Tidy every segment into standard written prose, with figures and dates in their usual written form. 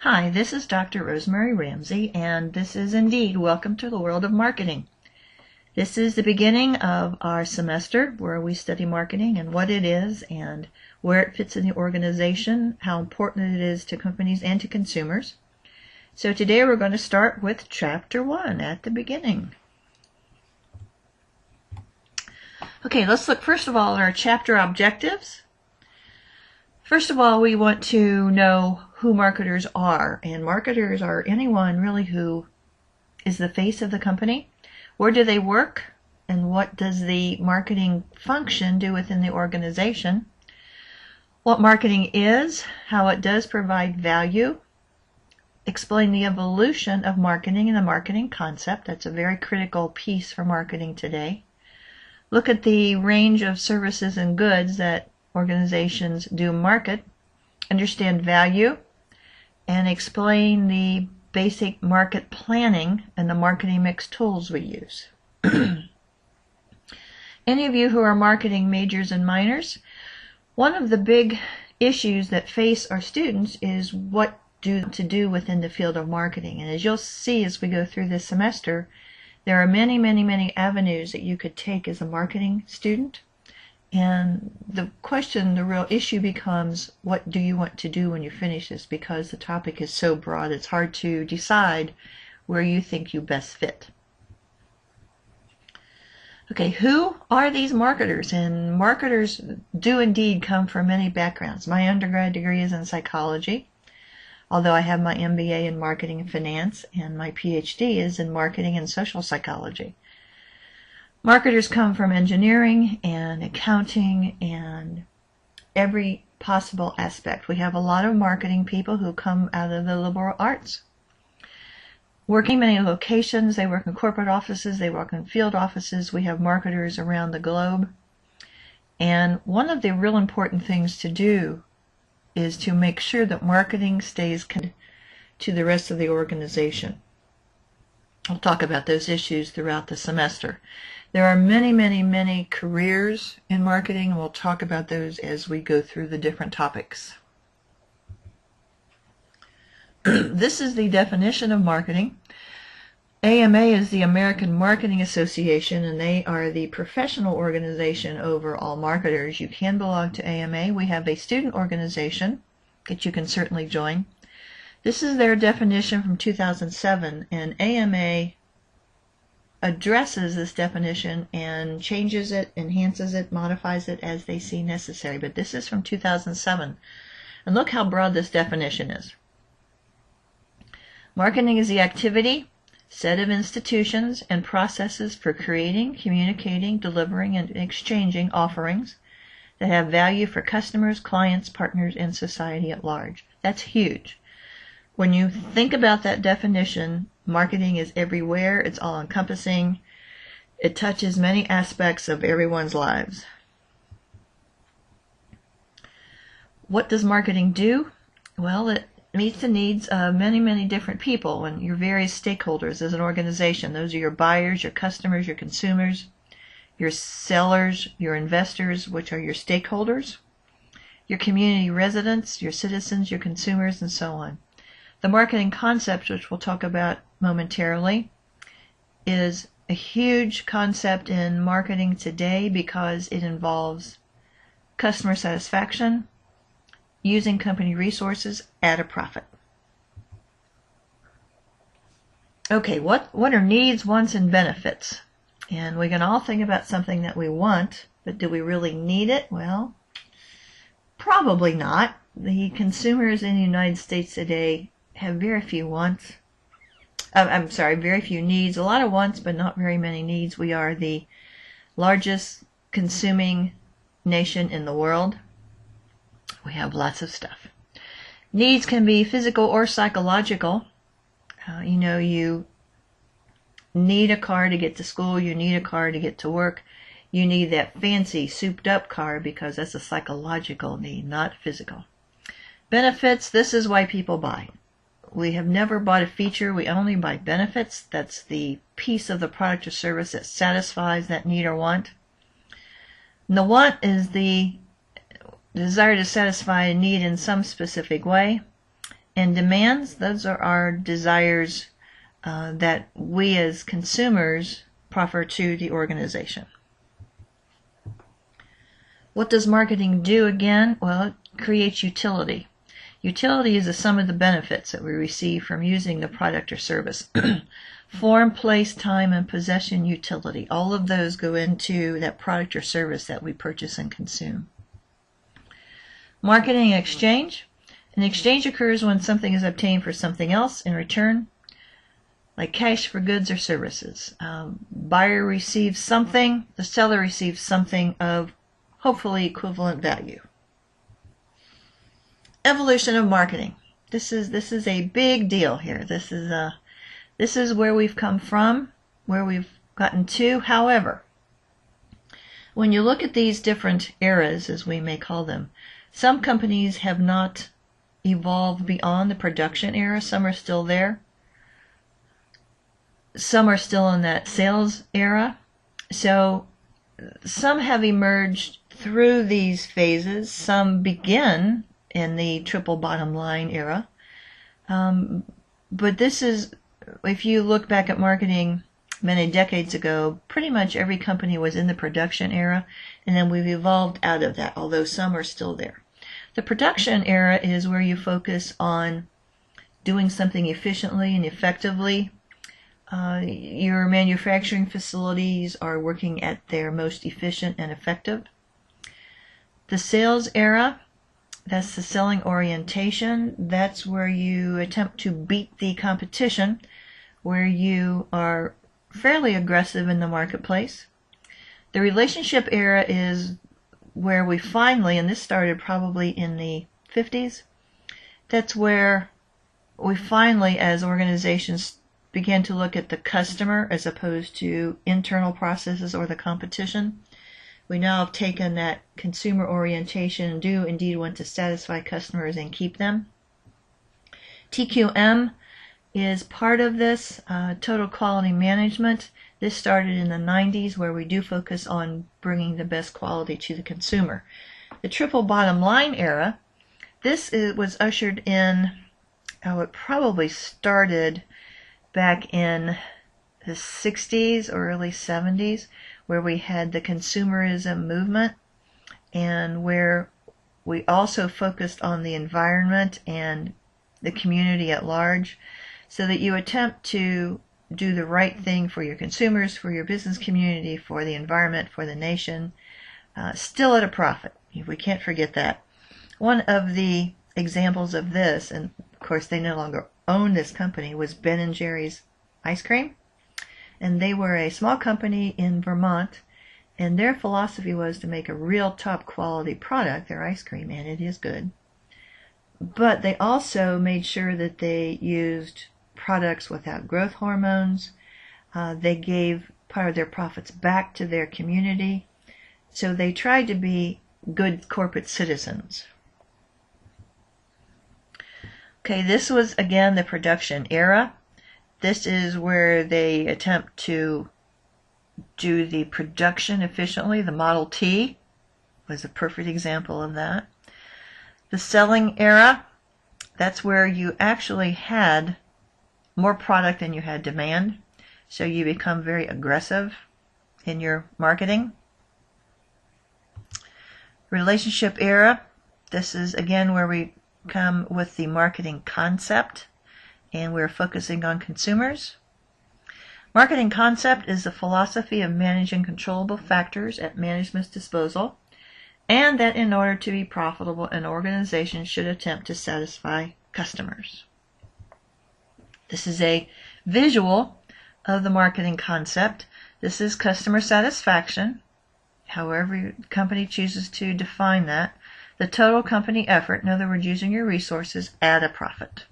Hi, this is Dr. Rosemary Ramsey, and this is indeed Welcome to the World of Marketing. This is the beginning of our semester where we study marketing and what it is and where it fits in the organization, how important it is to companies and to consumers. So today we're going to start with Chapter 1 at the beginning. Okay, let's look first of all at our chapter objectives. First of all, we want to know who marketers are, and marketers are anyone really who is the face of the company. Where do they work, and what does the marketing function do within the organization? What marketing is, how it does provide value, explain the evolution of marketing and the marketing concept. That's a very critical piece for marketing today. Look at the range of services and goods that organizations do market, understand value, and explain the basic market planning and the marketing mix tools we use. Any of you who are marketing majors and minors, one of the big issues that face our students is what to do within the field of marketing. And as you'll see as we go through this semester, there are many avenues that you could take as a marketing student. And the real issue becomes, what do you want to do when you finish this? Because the topic is so broad, it's hard to decide where you think you best fit. Okay, who are these marketers? And marketers do indeed come from many backgrounds. My undergrad degree is in psychology, although I have my MBA in marketing and finance, and my PhD is in marketing and social psychology. Marketers come from engineering and accounting and every possible aspect. We have a lot of marketing people who come out of the liberal arts. Working many locations, they work in corporate offices, they work in field offices. We have marketers around the globe. And one of the real important things to do is to make sure that marketing stays connected to the rest of the organization. I'll talk about those issues throughout the semester. There are many careers in marketing, and we'll talk about those as we go through the different topics. This is the definition of marketing. AMA is the American Marketing Association, and they are the professional organization over all marketers. You can belong to AMA. We have a student organization that you can certainly join. This is their definition from 2007, and AMA addresses this definition and changes it, enhances it, modifies it as they see necessary. But this is from 2007. And look how broad this definition is. Marketing is the activity, set of institutions, and processes for creating, communicating, delivering, and exchanging offerings that have value for customers, clients, partners, and society at large. That's huge. When you think about that definition, marketing is everywhere, it's all-encompassing, it touches many aspects of everyone's lives. What does marketing do? Well, it meets the needs of many different people and your various stakeholders as an organization. Those are your buyers, your customers, your consumers, your sellers, your investors, which are your stakeholders, your community residents, your citizens, your consumers, and so on. The marketing concept, which we'll talk about momentarily, is a huge concept in marketing today because it involves customer satisfaction, using company resources at a profit. Okay, what are needs, wants, and benefits? And we can all think about something that we want, but do we really need it? Well, probably not. The consumers in the United States today have very few wants. Very few needs. A lot of wants, but not very many needs. We are the largest consuming nation in the world. We have lots of stuff. Needs can be physical or psychological. You need a car to get to school. You need a car to get to work. You need that fancy, souped-up car because that's a psychological need, not physical. Benefits, this is why people buy. We have never bought a feature. We only buy benefits. That's the piece of the product or service that satisfies that need or want. And the want is the desire to satisfy a need in some specific way. And demands, those are our desires that we as consumers proffer to the organization. What does marketing do again? Well, it creates utility. Utility is the sum of the benefits that we receive from using the product or service. Form, place, time, and possession utility. All of those go into that product or service that we purchase and consume. Marketing exchange. An exchange occurs when something is obtained for something else in return, like cash for goods or services. Buyer receives something, the seller receives something of hopefully equivalent value. Evolution of marketing. This is a big deal here. This is where we've come from, where we've gotten to. However, when you look at these different eras, as we may call them, some companies have not evolved beyond the production era. Some are still there. Some are still in that sales era. So some have emerged through these phases. Some begin in the triple bottom line era. But this is, if you look back at marketing many decades ago, pretty much every company was in the production era, and then we've evolved out of that, although some are still there. The production era is where you focus on doing something efficiently and effectively. Your manufacturing facilities are working at their most efficient and effective. The sales era, that's the selling orientation. That's where you attempt to beat the competition, where you are fairly aggressive in the marketplace. The relationship era is where we finally, and this started probably in the 50s, that's where we finally, as organizations, began to look at the customer as opposed to internal processes or the competition. We now have taken that consumer orientation and do indeed want to satisfy customers and keep them. TQM is part of this, total quality management. This started in the 90s, where we do focus on bringing the best quality to the consumer. The triple bottom line era, this was ushered in, it probably started back in the 60s or early 70s, where we had the consumerism movement and where we also focused on the environment and the community at large, so that you attempt to do the right thing for your consumers, for your business community, for the environment, for the nation, still at a profit. We can't forget that. One of the examples of this, and of course they no longer own this company, was Ben & Jerry's ice cream. And they were a small company in Vermont, and their philosophy was to make a real top quality product, their ice cream, and it is good. But they also made sure that they used products without growth hormones. They gave part of their profits back to their community. So they tried to be good corporate citizens. Okay, this was again the production era. This is where they attempt to do the production efficiently. The Model T was a perfect example of that. The selling era, that's where you actually had more product than you had demand. So you become very aggressive in your marketing. Relationship era, this is again where we come with the marketing concept, and we're focusing on consumers. Marketing concept is the philosophy of managing controllable factors at management's disposal, and that in order to be profitable, an organization should attempt to satisfy customers. This is a visual of the marketing concept. This is customer satisfaction, however your company chooses to define that. The total company effort, in other words, using your resources at a profit.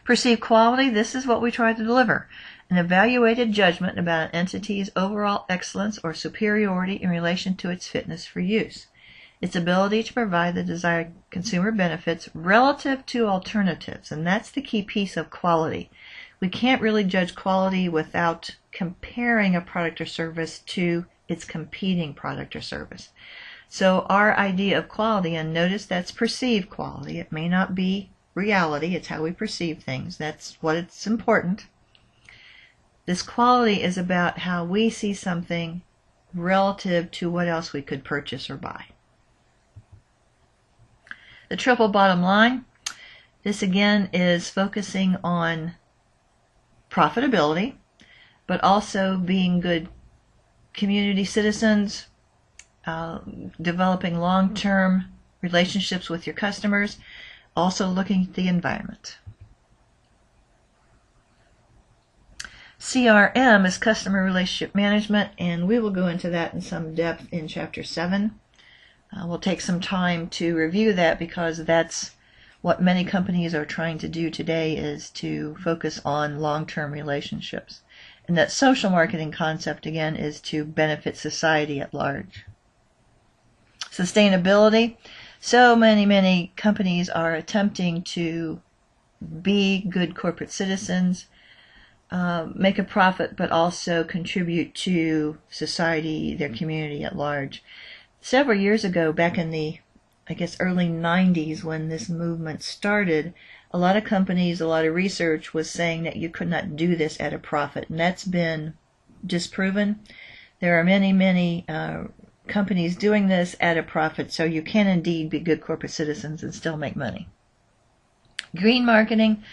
Perceived quality, this is what we try to deliver. An evaluated judgment about an entity's overall excellence or superiority in relation to its fitness for use. Its ability to provide the desired consumer benefits relative to alternatives, and that's the key piece of quality. We can't really judge quality without comparing a product or service to its competing product or service. So our idea of quality, and notice that's perceived quality, it may not be reality. It's how we perceive things. That's what it's important. This quality is about how we see something relative to what else we could purchase or buy. The triple bottom line, this again is focusing on profitability, but also being good community citizens, developing long-term relationships with your customers, also looking at the environment. CRM is customer relationship management, and we will go into that in some depth in Chapter 7. We'll take some time to review that because that's what many companies are trying to do today, is to focus on long-term relationships. And that social marketing concept, again, is to benefit society at large. Sustainability. So many companies are attempting to be good corporate citizens, make a profit, but also contribute to society, their community at large. Several years ago, back in the, early 90s, when this movement started, a lot of companies, a lot of research was saying that you could not do this at a profit, and that's been disproven. There are many companies doing this at a profit, so you can indeed be good corporate citizens and still make money. Green marketing,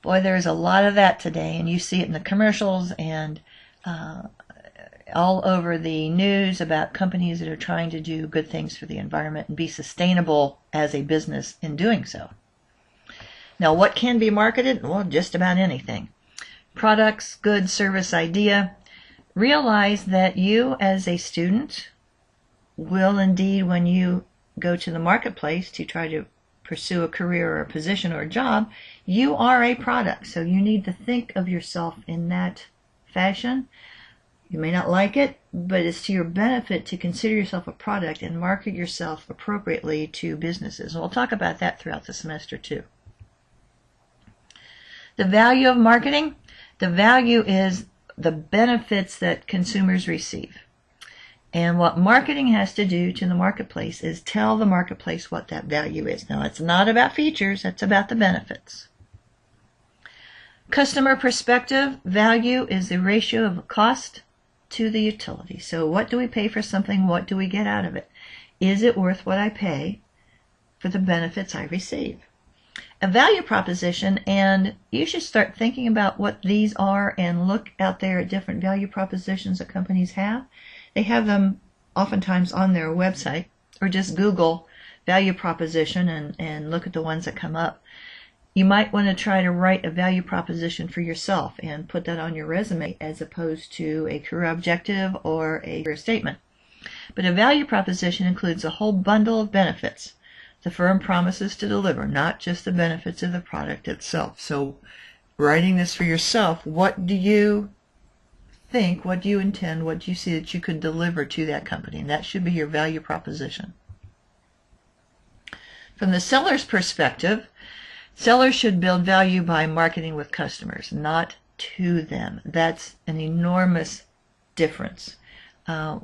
boy, there's a lot of that today, and you see it in the commercials and all over the news about companies that are trying to do good things for the environment and be sustainable as a business in doing so. Now, what can be marketed? Well, just about anything. Products, goods, service, idea. Realize that you as a student will indeed, when you go to the marketplace to try to pursue a career or a position or a job, you are a product. So you need to think of yourself in that fashion. You may not like it, but it's to your benefit to consider yourself a product and market yourself appropriately to businesses. And we'll talk about that throughout the semester too. The value of marketing. The value is the benefits that consumers receive. And what marketing has to do to the marketplace is tell the marketplace what that value is. Now, it's not about features, it's about the benefits. Customer perspective. Value is the ratio of cost to the utility. So what do we pay for something? What do we get out of it? Is it worth what I pay for the benefits I receive? A value proposition, and you should start thinking about what these are and look out there at different value propositions that companies have. They have them oftentimes on their website, or just Google value proposition and look at the ones that come up. You might want to try to write a value proposition for yourself and put that on your resume as opposed to a career objective or a career statement. But a value proposition includes a whole bundle of benefits the firm promises to deliver, not just the benefits of the product itself. So writing this for yourself, what do you think, what do you intend, what do you see that you could deliver to that company? And that should be your value proposition. From the seller's perspective, sellers should build value by marketing with customers, not to them. That's an enormous difference.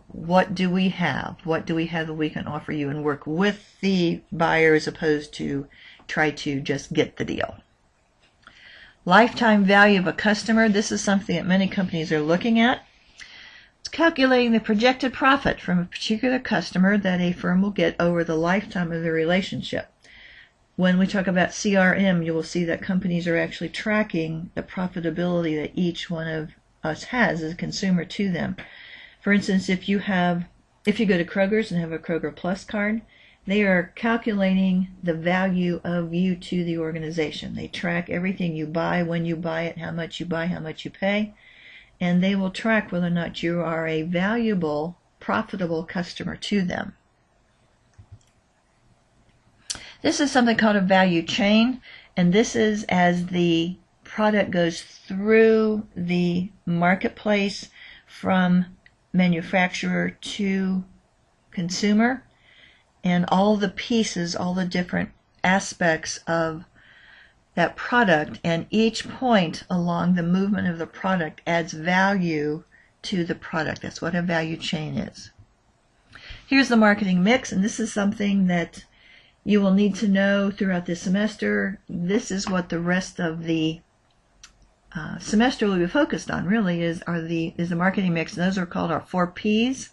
What do we have? What do we have that we can offer you, and work with the buyer as opposed to try to just get the deal. Lifetime value of a customer. This is something that many companies are looking at. It's calculating the projected profit from a particular customer that a firm will get over the lifetime of the relationship. When we talk about CRM, you will see that companies are actually tracking the profitability that each one of us has as a consumer to them. For instance, if you go to Kroger's and have a Kroger Plus card, they are calculating the value of you to the organization. They track everything you buy, when you buy it, how much you buy, how much you pay, and they will track whether or not you are a valuable, profitable customer to them. This is something called a value chain, and this is as the product goes through the marketplace from manufacturer to consumer, and all the pieces, all the different aspects of that product, and each point along the movement of the product adds value to the product. That's what a value chain is. Here's the marketing mix, and this is something that You will need to know throughout this semester, this is what the rest of the semester will be focused on, really, is the marketing mix. And those are called our 4 Ps.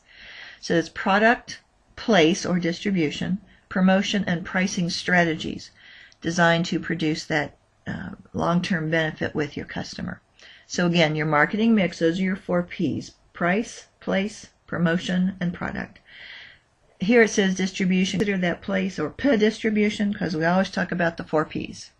So it's product, place or distribution, promotion, and pricing strategies designed to produce that long-term benefit with your customer. So again, your marketing mix, those are your 4 Ps: price, place, promotion, and product. Here it says distribution. Consider that place or P distribution, because we always talk about the 4 Ps.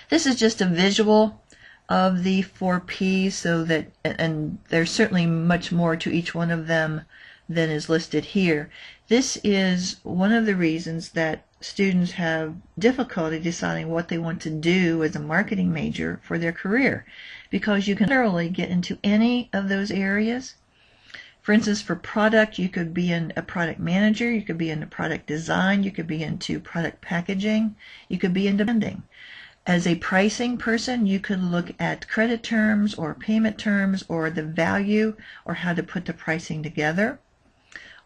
This is just a visual of the 4 Ps, so that, and there's certainly much more to each one of them than is listed here. This is one of the reasons that students have difficulty deciding what they want to do as a marketing major for their career, because you can literally get into any of those areas. For instance, for product, you could be a product manager, you could be into product design, you could be into product packaging, you could be into branding. As a pricing person, you could look at credit terms or payment terms or the value or how to put the pricing together.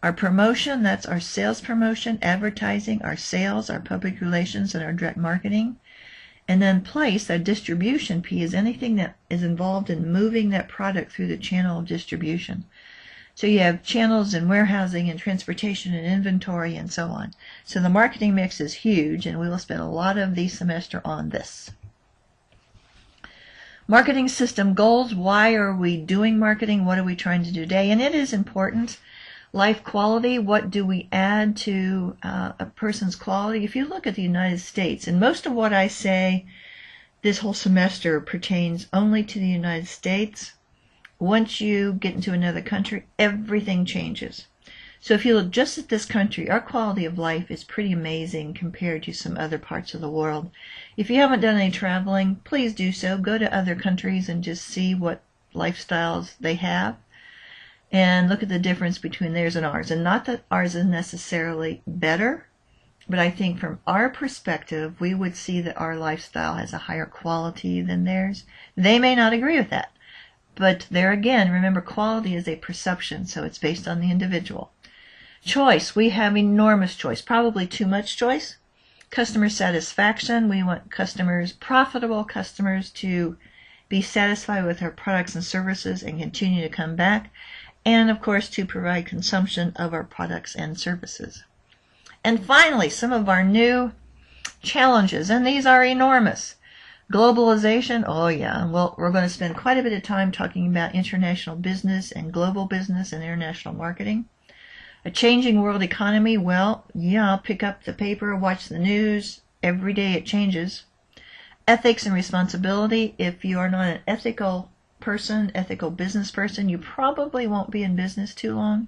Our promotion, that's our sales promotion, advertising, our sales, our public relations, and our direct marketing. And then place, our distribution P, is anything that is involved in moving that product through the channel of distribution. So you have channels in warehousing and transportation and inventory and so on. So the marketing mix is huge, and we will spend a lot of the semester on this. Marketing system goals. Why are we doing marketing? What are we trying to do today? And it is important. Life quality, what do we add to a person's quality? If you look at the United States, and most of what I say this whole semester pertains only to the United States. Once you get into another country, everything changes. So if you look just at this country, our quality of life is pretty amazing compared to some other parts of the world. If you haven't done any traveling, please do so. Go to other countries and just see what lifestyles they have, and look at the difference between theirs and ours. And not that ours is necessarily better, but I think from our perspective, we would see that our lifestyle has a higher quality than theirs. They may not agree with that. But there again, remember, quality is a perception, so it's based on the individual. Choice. We have enormous choice, probably too much choice. Customer satisfaction. We want customers, profitable customers, to be satisfied with our products and services and continue to come back. And, of course, to provide consumption of our products and services. And finally, some of our new challenges, and these are enormous. Globalization, oh yeah, well, we're going to spend quite a bit of time talking about international business and global business and international marketing. A changing world economy, well, yeah, pick up the paper, watch the news, every day it changes. Ethics and responsibility. If you are not an ethical person, ethical business person, you probably won't be in business too long.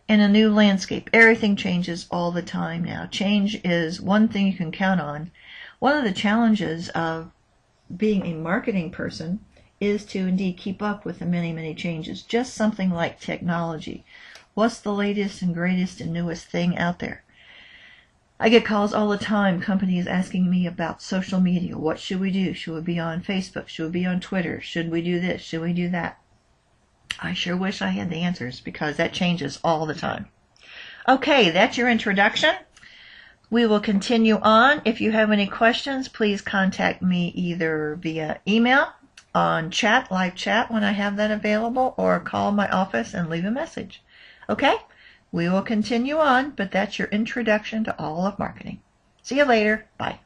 And a new landscape. Everything changes all the time now. Change is one thing you can count on. One of the challenges of being a marketing person is to indeed keep up with the many, many changes. Just something like technology. What's the latest and greatest and newest thing out there? I get calls all the time, companies asking me about social media. What should we do? Should we be on Facebook? Should we be on Twitter? Should we do this? Should we do that? I sure wish I had the answers, because that changes all the time. Okay, that's your introduction. We will continue on. If you have any questions, please contact me either via email, on chat, live chat when I have that available, or call my office and leave a message. Okay? We will continue on, but that's your introduction to all of marketing. See you later. Bye.